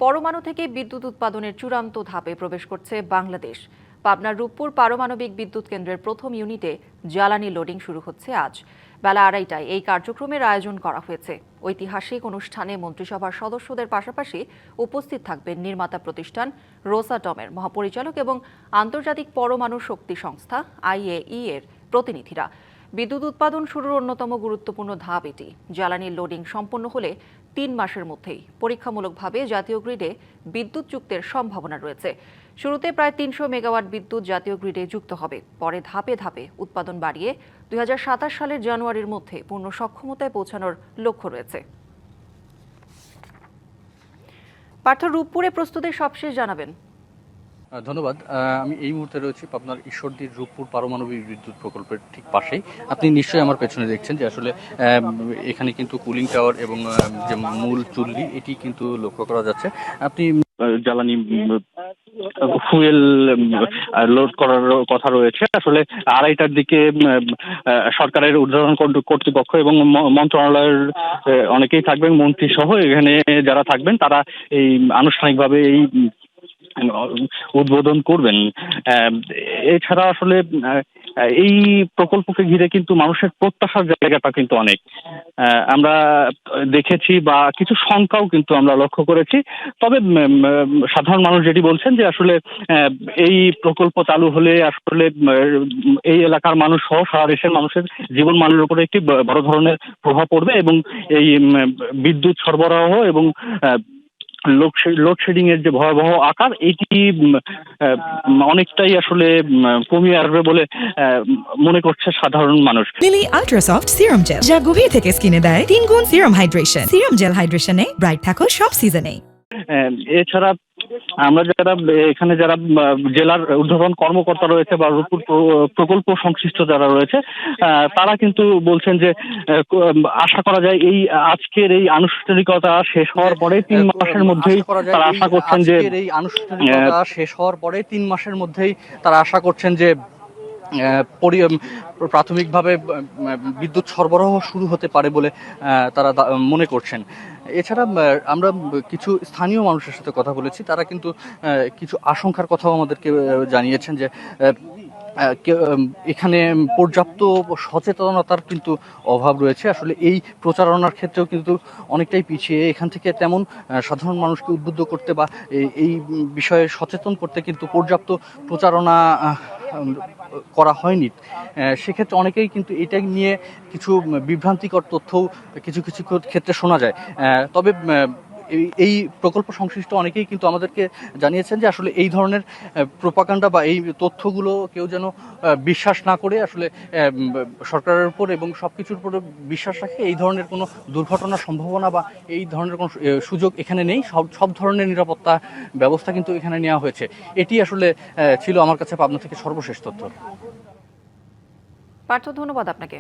পরমাণু থেকে বিদ্যুৎ উৎপাদনের চূড়ান্ত ধাপে প্রবেশ করছে বাংলাদেশ। পাবনার রূপপুর পারমাণবিক বিদ্যুৎ কেন্দ্রের প্রথম ইউনিটে জ্বালানি লোডিং শুরু হচ্ছে আজ বেলা 2:30টায়। এই কার্যক্রমের আয়োজন করা হয়েছে। ঐতিহাসিক অনুষ্ঠানে মন্ত্রিসভার সদস্যদের পাশাপাশি উপস্থিত থাকবেন নির্মাতা প্রতিষ্ঠান রোসাটমের মহাপরিচালক এবং আন্তর্জাতিক পরমাণু শক্তি সংস্থা IAEA এর প্রতিনিধিরা। বিদ্যুৎ উৎপাদন শুরুর অন্যতম গুরুত্বপূর্ণ ধাপ এটি। জ্বালানি লোডিং সম্পন্ন হলে 3 মাসের মধ্যেই পরীক্ষামূলকভাবে জাতীয় গ্রিডে বিদ্যুৎ যুক্তের সম্ভাবনা রয়েছে। শুরুতে প্রায় 300 মেগাওয়াট বিদ্যুৎ জাতীয় গ্রিডে যুক্ত হবে। পরে ধাপে ধাপে উৎপাদন বাড়িয়ে 2027 সালের জানুয়ারির মধ্যে পূর্ণ সক্ষমতায় পৌঁছানোর লক্ষ্য রয়েছে। পার্থ, রূপপুরে প্রস্তুতির সবশেষ জানাবেন। ধন্যবাদ। আমি এই মুহূর্তে রয়েছি পাবনার ঈশ্বরদীর রূপপুর পারমাণবিক বিদ্যুৎ প্রকল্পের ঠিক পাশেই। আপনি নিশ্চয়ই আমার পেছনে দেখছেন যে আসলে এখানে কিন্তু কুলিং টাওয়ার এবং যে মূল চুল্লি এটি কিন্তু লক্ষ্য করা যাচ্ছে। আপনি জ্বালানি ফুয়েল লোড করার কথা রয়েছে। আসলে 2:30টার দিকে সরকারের ঊর্ধ্বতন কর্তৃপক্ষ এবং মন্ত্রণালয়ের অনেকেই থাকবেন, মন্ত্রী সহ এখানে যারা থাকবেন তারা এই আনুষ্ঠানিকভাবে এই উদ্বোধন করবেন। এছাড়া আসলে এই প্রকল্পকে ঘিরে কিন্তু মানুষের প্রত্যাশার জায়গাটা কিন্তু অনেক আমরা দেখেছি বা কিছু শঙ্কাও কিন্তু আমরা লক্ষ্য করেছি। তবে সাধারণ মানুষ যেটি বলছেন যে আসলে এই প্রকল্প চালু হলে আসলে এই এলাকার মানুষ সহ সারা দেশের মানুষের জীবনমানের উপরে একটি বড় ধরনের প্রভাব পড়বে এবং এই বিদ্যুৎ সরবরাহ এবং লোডশেডিং এর যে ভয়াবহ আকার এটি অনেকটাই আসলে কমিয়ে আসবে বলে মনে করছে সাধারণ মানুষ। লিলি আল্ট্রাসফট সিরাম জেল, যা গভীর থেকে স্কিনে দেয় 3 গুণ সিরাম হাইড্রেশন। সিরাম জেল হাইড্রেশনে ব্রাইট থাকো সব সিজনে। এছাড়া আমরা এখানে যারা জেলার ঊর্ধ্বতন কর্মকর্তা রয়েছে বা রূপপুর প্রকল্প সংশ্লিষ্ট যারা রয়েছে তারা কিন্তু বলছেন যে আশা করা যায় এই আজকের এই আনুষ্ঠানিকতা শেষ হওয়ার পরে 3 মাসের মধ্যেই তারা আশা করছেন যে এই আনুষ্ঠানিকতা শেষ হওয়ার পরে 3 মাসের মধ্যেই তারা আশা করছেন যে প্রাথমিকভাবে বিদ্যুৎ সরবরাহ শুরু হতে পারে বলে তারা মনে করছেন। এছাড়া আমরা কিছু স্থানীয় মানুষের সাথে কথা বলেছি, তারা কিন্তু কিছু আশঙ্কার কথাও আমাদেরকে জানিয়েছেন যে এখানে পর্যাপ্ত সচেতনতার কিন্তু অভাব রয়েছে। আসলে এই প্রচারণার ক্ষেত্রেও কিন্তু অনেকটাই পিছিয়ে। এখান থেকে তেমন সাধারণ মানুষকে উদ্বুদ্ধ করতে বা এই বিষয়ে সচেতন করতে কিন্তু পর্যাপ্ত প্রচারণা করা হয়নি। সেক্ষেত্রে অনেকেই কিন্তু এটা নিয়ে কিছু বিভ্রান্তিকর তথ্যও কিছু কিছু ক্ষেত্রে শোনা যায়। তবে এই প্রকল্প সংশ্লিষ্ট অনেকেই কিন্তু আমাদেরকে জানিয়েছেন যে আসলে এই ধরনের প্রোপাগান্ডা বা এই তথ্যগুলো কেউ যেন বিশ্বাস না করে আসলে সরকারের উপর এবং সব কিছুর উপরে বিশ্বাস রাখে। এই ধরনের কোনো দুর্ঘটনার সম্ভাবনা বা এই ধরনের কোনো সুযোগ এখানে নেই। সব ধরনের নিরাপত্তা ব্যবস্থা কিন্তু এখানে নেওয়া হয়েছে। এটি আসলে ছিল আমার কাছে পাবনা থেকে সর্বশেষ তথ্য। পার্থ, ধন্যবাদ আপনাকে।